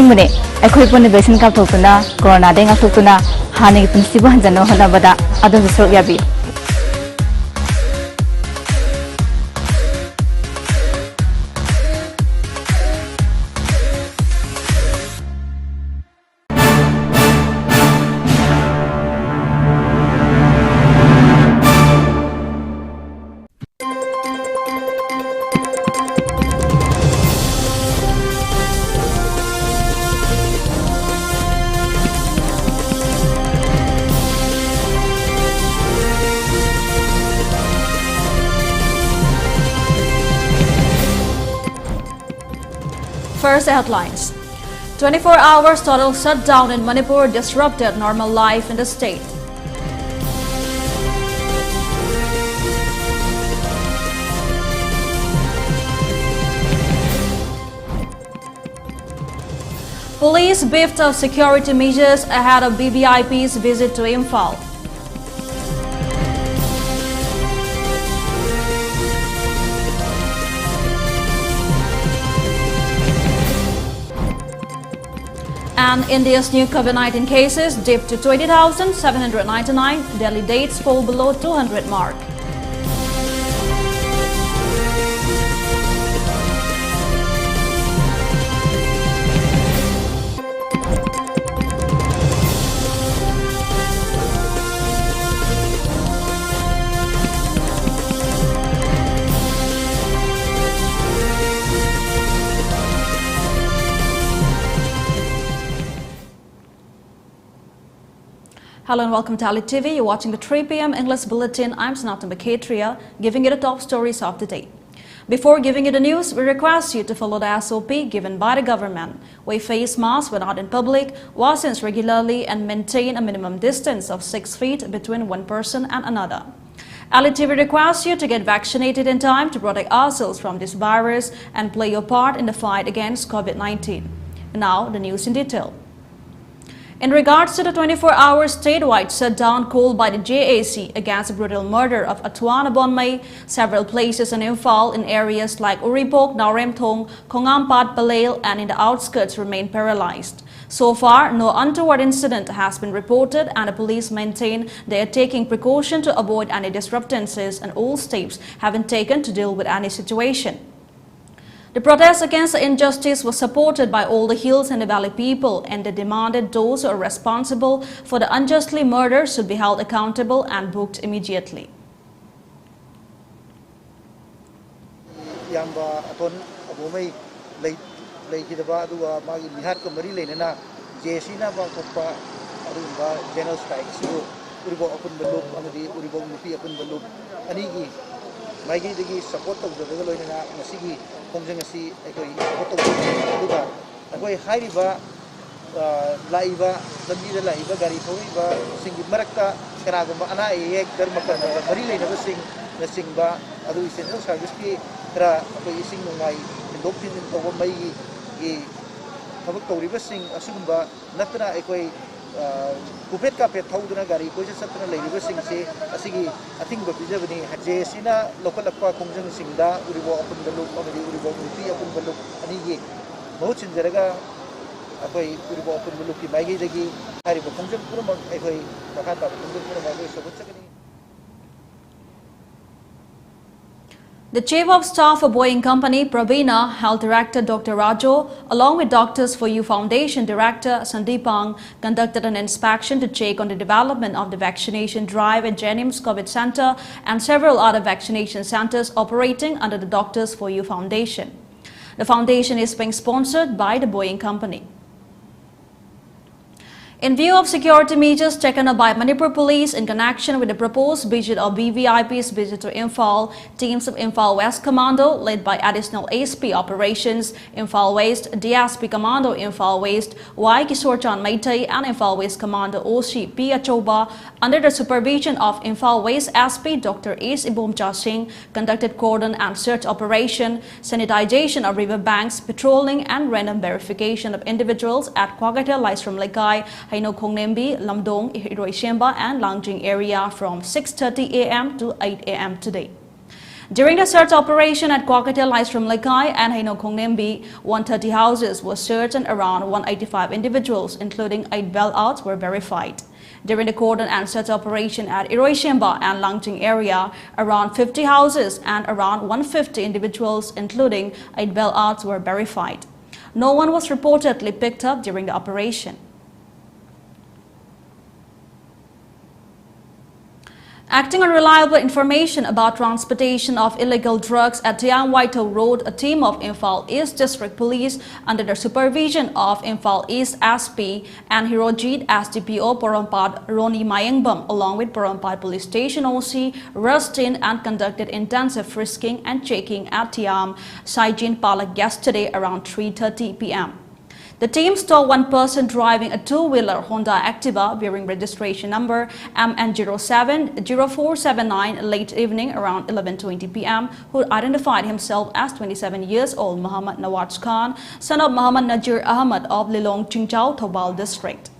Mune, akhoi pun vaccine ka thokuna, corona denga thokuna, hani punsibu hanjano hanabada, adu bisro yabi. First headlines. 24 hours total shutdown in Manipur disrupted normal life in the state. Police beefed up security measures ahead of BVIP's visit to Imphal. And India's new COVID-19 cases dipped to 20,799. Daily dates fall below 200 mark. Hello and welcome to ELITETV. You're watching the 3 p.m. English Bulletin. I'm SANATOMBI, giving you the top stories of the day. Before giving you the news, we request you to follow the SOP given by the government. Wear face masks when out in public, wash hands regularly, and maintain a minimum distance of 6 feet between one person and another. ELITETV requests you to get vaccinated in time to protect ourselves from this virus and play your part in the fight against COVID-19. Now, the news in detail. In regards to the 24-hour statewide shutdown called by the JAC against the brutal murder of Khwamban Bazaar, several places in Imphal in areas like Uripok, Nauremthong, Khwamban Bazaar and in the outskirts remain paralyzed. So far, no untoward incident has been reported and the police maintain they are taking precaution to avoid any disruptances and all steps have been taken to deal with any situation. The protest against the injustice was supported by all the hills and the valley people, and they demanded those who are responsible for the unjustly murdered should be held accountable and booked immediately. Maigidagi support of the Velolina, Nasigi, Konjangasi, Agoi Hariba, Laiva, the Mida Laiva, Garitoriva, Singi Maraka, Karagama, Ana, Dermaka, Marile never sing the Singba, Adu Central Service, Ra, sing my doctrine of Mai, Tabako River sing, Asumba, Natana, Equi. Kupet ka pet thauduna gari ko je satna leiba singse asigi athing ba bijabani je sina local akwa kongjang singda uribo apun baluk amadi uribo muti apun baluk ani ge bahut sinjaraga akoi uribo apun baluk ki maigi dagi hari ba kongjang pura mag akoi bakha ta kongjang pura mag sabut sakani. The Chief of Staff of Boeing Company, Pravina, Health Director Dr. Rajo, along with Doctors4U Foundation Director Sandipang, conducted an inspection to check on the development of the vaccination drive at Jennings COVID Center and several other vaccination centers operating under the Doctors4U Foundation. The foundation is being sponsored by the Boeing Company. In view of security measures taken up by Manipur police in connection with the proposed visit of BVIP's visit to Imphal, teams of Imphal West Commando led by additional ASP operations, Imphal West, DSP Commando Imphal West, Y Kisorchan Meitei and Imphal West Commando OC P. Achoba, under the supervision of Imphal West SP Dr. S. Ibomcha Singh, conducted cordon and search operation, sanitization of riverbanks, patrolling and random verification of individuals at Kwagatel Laisram Lekai, Haino Khongnembi, Lamdong, Hiroishemba and Langjing area from 6:30 a.m. to 8 a.m. today. During the search operation at Kwakatel Laisram Lekai and Haino Khongnembi, 130 houses were searched and around 185 individuals, including 8 bailouts, were verified. During the cordon and search operation at Iroishemba and Langting area, around 50 houses and around 150 individuals, including 8 bailouts, were verified. No one was reportedly picked up during the operation. Acting on reliable information about transportation of illegal drugs at Tiang Waito Road, a team of Imphal East District Police under the supervision of Imphal East SP and Hirojit SDPO Porampad Roni Mayengbam along with Porampad Police Station OC rushed in and conducted intensive frisking and checking at Tiam Saijin Palak yesterday around 3:30 p.m. The team saw one person driving a two-wheeler Honda Activa bearing registration number MN070479 late evening around 11:20 p.m. who identified himself as 27 years old Muhammad Nawaz Khan, son of Muhammad Najir Ahmad of Lilong Chingchao, Thobal district.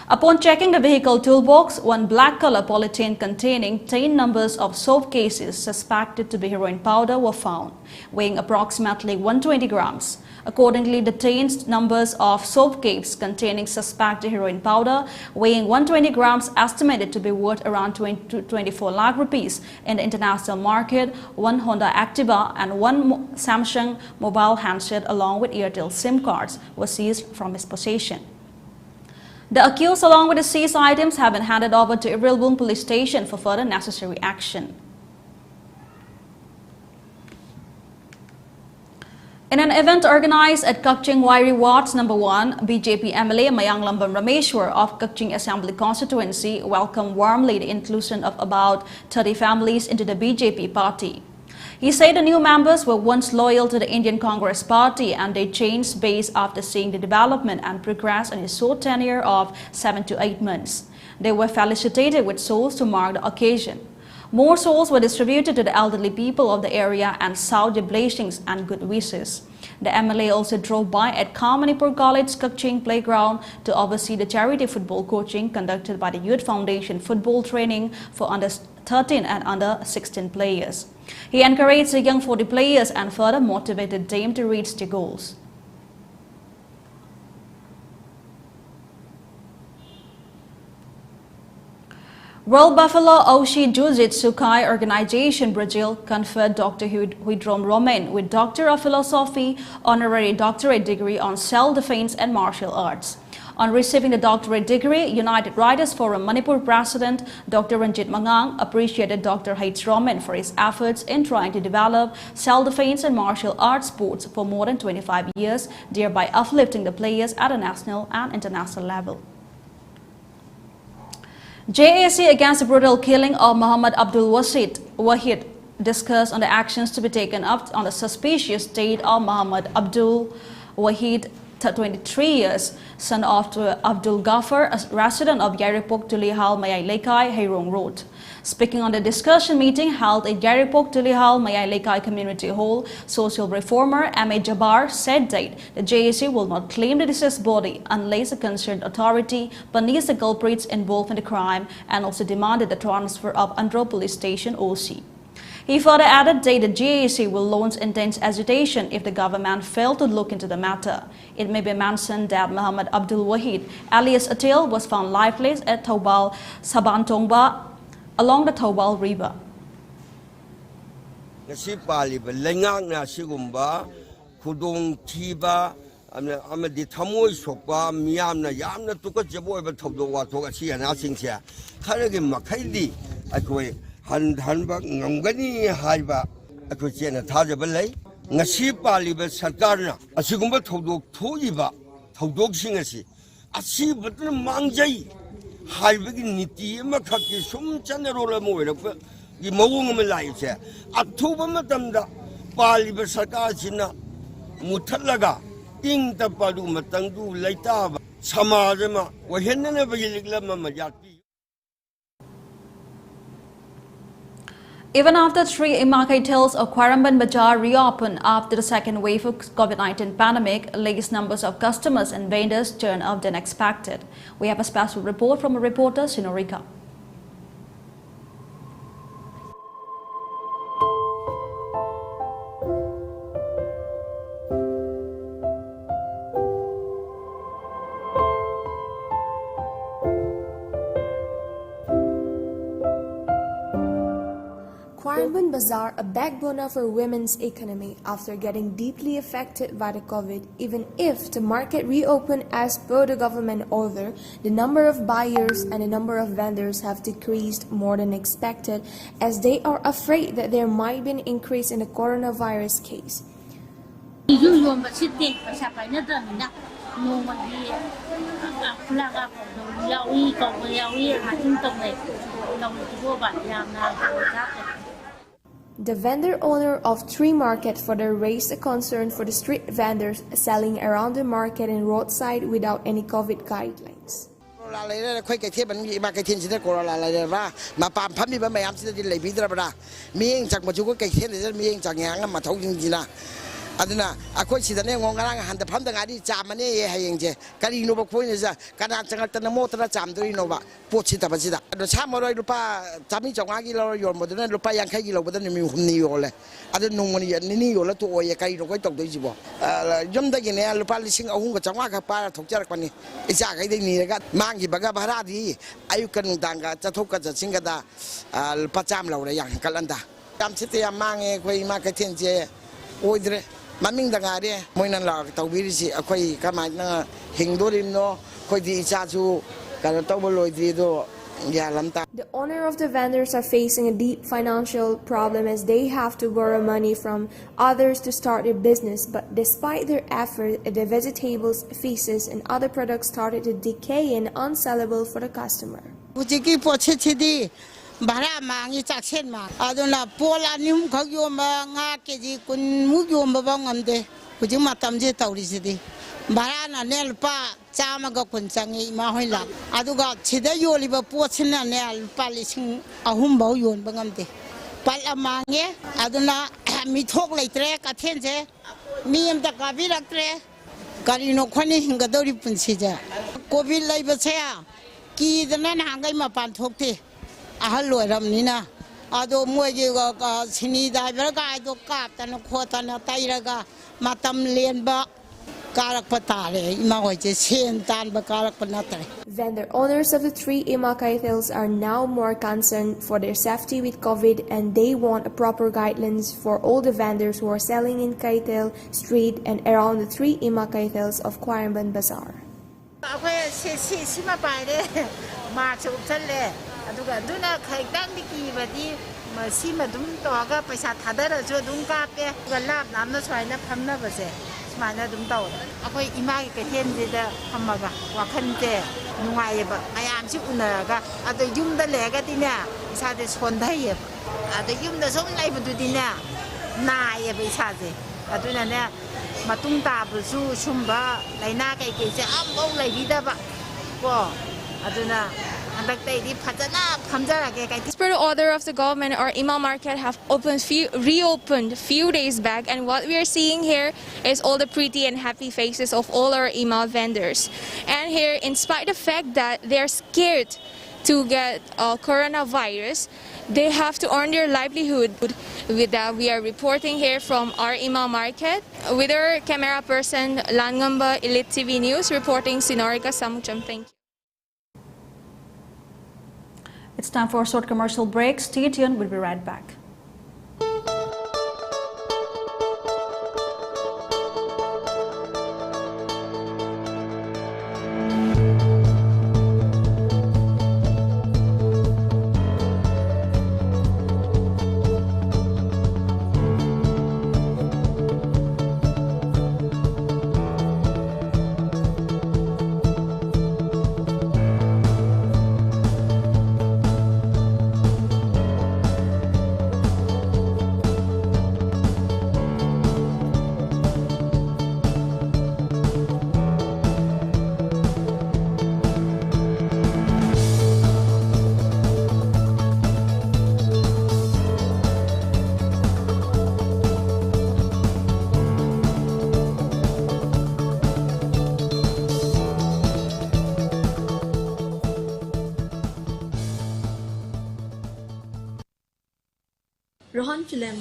Upon checking the vehicle toolbox, one black color polythene containing 10 numbers of soap cases suspected to be heroin powder were found, weighing approximately 120 grams. Accordingly, the 10 numbers of soap cakes containing suspected heroin powder weighing 120 grams estimated to be worth around 20 to 24 lakh rupees in the international market, one Honda Activa and one Samsung mobile handset along with Airtel SIM cards were seized from his possession. The accused along with the seized items have been handed over to Irilbung Police Station for further necessary action. In an event organized at Kakching Wairi Wards No. 1, BJP MLA Mayang Lambam Rameshwar of Kakching Assembly Constituency welcomed warmly the inclusion of about 30 families into the BJP party. He said the new members were once loyal to the Indian Congress Party and they changed base after seeing the development and progress in his short tenure of 7 to 8 months. They were felicitated with souls to mark the occasion. More souls were distributed to the elderly people of the area and sought their blessings and good wishes. The MLA also drove by at Manipur College Kakching Playground to oversee the charity football coaching conducted by the Youth Foundation football training for under 13 and under 16 players. He encouraged the young 40 players and further motivated them to reach their goals. World Buffalo Oshi Jiu Jitsu Kai Organization Brazil conferred Dr. Huidrom Romain with Doctor of Philosophy honorary doctorate degree on self-defense and martial arts. On receiving the doctorate degree, United Writers Forum Manipur President Dr. Ranjit Mangang appreciated Dr. Romain for his efforts in trying to develop self-defense and martial arts sports for more than 25 years, thereby uplifting the players at a national and international level. JAC against the brutal killing of Muhammad Abdul Wahid discussed on the actions to be taken up on the suspicious death of Muhammad Abdul Wahid, 23 years, son of Abdul Ghaffar, a resident of Yaripok Tulihal Mayai Lekai, Hairong Road. Speaking on the discussion meeting held at Yaripok Tulihal Mayai Lekai Community Hall, social reformer M.A. Jabbar said that the JAC will not claim the deceased body unless the concerned authority punishes the culprits involved in the crime and also demanded the transfer of Andro Police Station OC. He further added that the JAC will launch intense agitation if the government failed to look into the matter. It may be mentioned that Muhammad Abdul Wahid, alias Atil, was found lifeless at Thobal Sabantongba along the Thobal River. amadi thamoi sokpa miyamna yamna tuka jabo ba thobdo wa to asi ana singsia kharage makhaidi akoi hanba ngamgani haiba akoi chena thajaba lei ngasi paliba sarkarna asigumba thobdok thoiba thobdok singasi asi batna mangjai haibagi niti ama khaki sum chanero mo werapa gi mawung ma laise athuba matamda paliba sarkar sina muthallaga ing tapadu matangdu laitaba samajama wahenna bayilikla majati. Even after 3 marketers of Khwamban Bazaar reopened after the second wave of COVID-19 pandemic, latest numbers of customers and vendors turned up than expected. We have a special report from a reporter, Sinorika. Khwamban Bazaar, a backbone of our women's economy, after getting deeply affected by the COVID. Even if the market reopened as per the government order, the number of buyers and the number of vendors have decreased more than expected, as they are afraid that there might be an increase in the coronavirus case. The vendor owner of Tree Market further raised a concern for the street vendors selling around the market and roadside without any COVID guidelines. Aduna akoi sidane ngongarang handa phamda ngadi chamane ye hayengje kari no ba khoine ja kana changal tan motara chamdoi no ba pochi ta bajida ado chamoroi lupa chami chonga gi lo yor modana lupa yang khai gi lo bodan mi humni yole ado nungmani ni yola to oye kari no koi tok doi jibo yom da gi ne lupa lising ahung ga chonga ka pa thokjar pani isa kai dei ni ga mangi baga bhara di ayukan danga chathok ka jachinga da lupa cham lo re yang kalanda tam chite ya mange koi ma ka tenje oidre Maming dangare moinan la tawbirisi akoi kamana hingdorimno khodi ichachu kana tawboloi do yalamta. The owner of the vendors are facing a deep financial problem as they have to borrow money from others to start their business, but despite their effort, the vegetables, feces and other products started to decay and unsellable for the customer. Bara mangi chaksen ma aduna pola nim khagyo ma nga keji kun mugyo ma bangamde kuji matam je tawri sidi bara na nel pa chama ga kun changi ma hoila aduga chida yoli ba pochina nel palising ahum bau yon bangamde pal amange aduna mi thok leitre ka thenje mi am ta ka bi raktre kari no khani hinga dori punsi ja covid lai ba chya ki dana hangai ma pan thokte ahal ramnina ado moye ga sini da ga do kap tan khotana tairaga matam lenba karak patare ima hoje sen tan ba karak panatre. Vendor owners of the three Ima Kaithels are now more concerned for their safety with COVID, and they want a proper guidelines for all the vendors who are selling in Kaithel street and around the three Ima Kaithels of Khwamban Bazaar. aduga duna khaitang diki badi masima dum toga paisa thadara jo dum ka pe galap namna swaina phamna base smana dum taw akoi ima ke hen de da phammaga wakhan te nungai ba ayam si unaga ado yum da lega tina sa de sondai ye ado yum da som lai bu dina na ye be sa de aduna ne matung ta bu su sumba laina kai ke se am bau lai bi da ba ko aduna. As per the order of the government, our Ima market have reopened few days back, and what we are seeing here is all the pretty and happy faces of all our Ima vendors. And here, in spite of the fact that they are scared to get coronavirus, they have to earn their livelihood. With that, we are reporting here from our Ima market with our camera person Langamba ELITETV News reporting Sinorika Samucham. Thank you. It's time for a short commercial break. Stay tuned, we'll be right back. Rohan Film,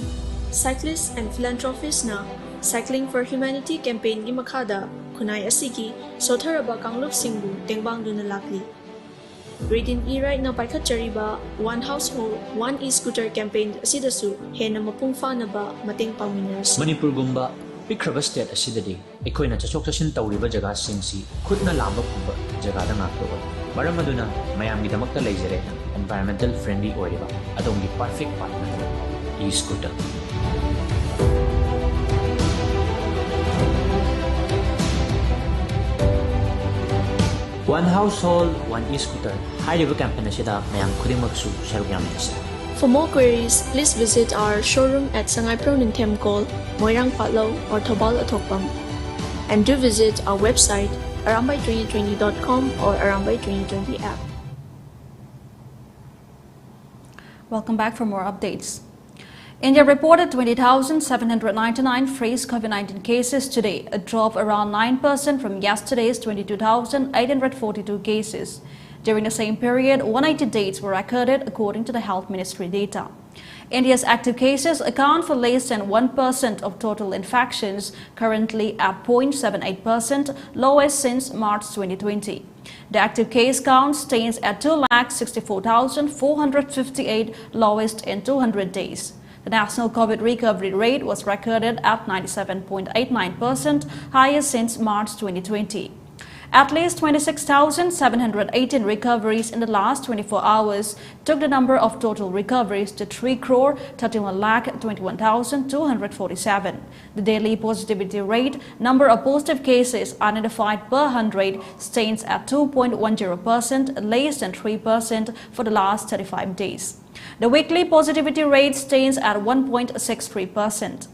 cyclist and philanthropist na Cycling for Humanity campaign gi makada khunai asigi sotharaba kanglup singbu tengbang duna lakli. Reading E-Right na paikhatjariba One Household, One E-Scooter campaign asidasu hena mapung fanaba mateng pangminers. Manipur gumba pikraba state asidadi ekoina chachok chachin tawriba jaga singsi khutna lamba kumba jaga da ngakto maram aduna mayam gi damakta leijare environmental friendly oiriba adongi perfect partner e-scooter. One household, one e-scooter. Hariba campaign asida mayam khudimagsu saruk yaminasa. For more queries, please visit our showroom at Sangaiprao Nintemkol, Moirang Patlo, or Tobal Atokpam. And do visit our website arambai2020.com or Arambai2020 app. Welcome back for more updates. India reported 20,799 fresh COVID-19 cases today, a drop around 9% from yesterday's 22,842 cases. During the same period, 180 deaths were recorded according to the Health Ministry data. India's active cases account for less than 1% of total infections, currently at 0.78%, lowest since March 2020. The active case count stands at 2,64,458, lowest in 200 days. The national COVID recovery rate was recorded at 97.89%, highest since March 2020. At least 26,718 recoveries in the last 24 hours took the number of total recoveries to 3,31,21,247. The daily positivity rate, number of positive cases identified per 100, stands at 2.10%, less than 3% for the last 35 days. The weekly positivity rate stands at 1.63%.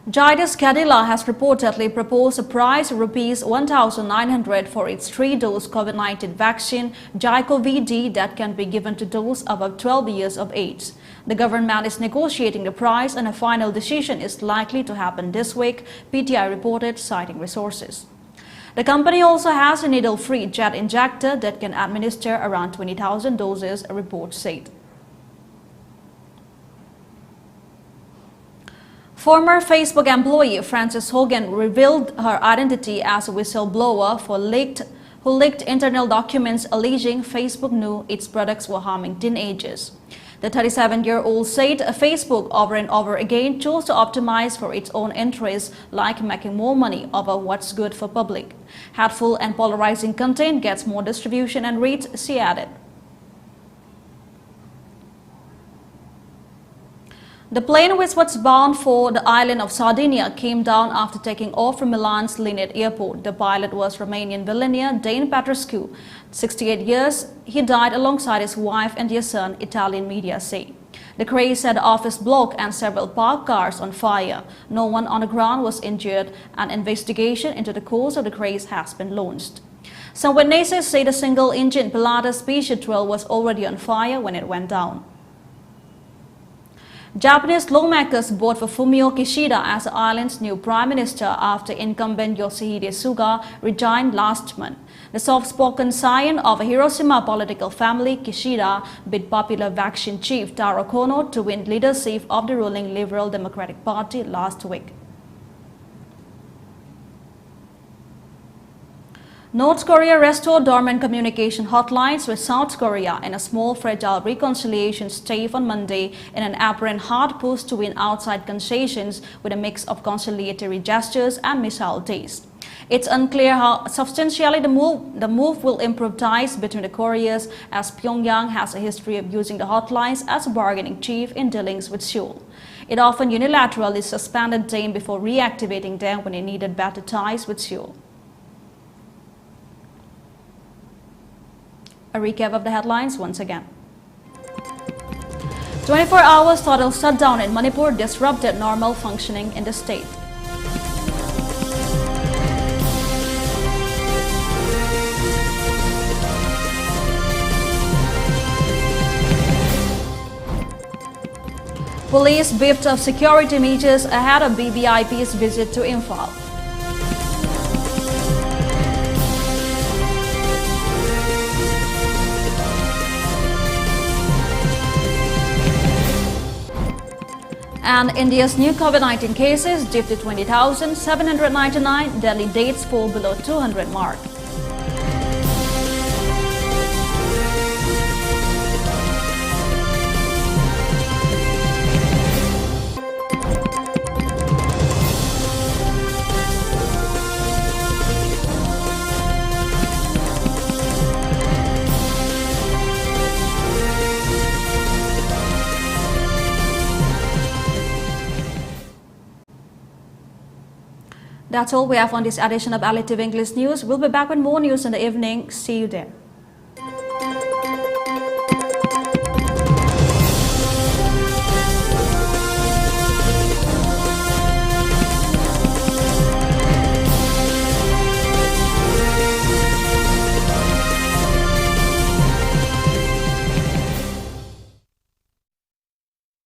Zydus Cadila has reportedly proposed a price of Rs 1,900 for its 3-dose COVID-19 vaccine, Zycov-D, that can be given to those above 12 years of age. The government is negotiating the price and a final decision is likely to happen this week, PTI reported, citing resources. The company also has a needle-free jet injector that can administer around 20,000 doses, a report said. Former Facebook employee Frances Hogan revealed her identity as a whistleblower who leaked internal documents alleging Facebook knew its products were harming teenagers. The 37-year-old said Facebook over and over again chose to optimize for its own interests, like making more money over what's good for public. Hateful and polarizing content gets more distribution and reach, she added. The plane, which was bound for the island of Sardinia, came down after taking off from Milan's Linate airport. The pilot was Romanian billionaire Dane Petrescu, 68 years. He died alongside his wife and their son, Italian media say. The crash set the office block and several parked cars on fire. No one on the ground was injured. An investigation into the cause of the crash has been launched. Some witnesses say the single-engine Pilatus P-12 was already on fire when it went down. Japanese lawmakers voted for Fumio Kishida as the island's new prime minister after incumbent Yoshihide Suga resigned last month. The soft-spoken scion of a Hiroshima political family, Kishida beat popular faction chief Taro Kono to win leadership of the ruling Liberal Democratic Party last week. North Korea restored dormant communication hotlines with South Korea in a small fragile reconciliation stave on Monday in an apparent hard push to win outside concessions with a mix of conciliatory gestures and missile tests. It's unclear how substantially the move will improve ties between the Koreas, as Pyongyang has a history of using the hotlines as a bargaining chief in dealings with Seoul. It often unilaterally suspended them before reactivating them when it needed better ties with Seoul. A recap of the headlines once again. 24 hours total shutdown in Manipur disrupted normal functioning in the state. Police beefed up security measures ahead of BBIP's visit to Imphal. And India's new COVID-19 cases dipped to 20,799. Daily dates fall below 200 mark. That's all we have on this edition of ELITETV English News. We'll be back with more news in the evening. See you there.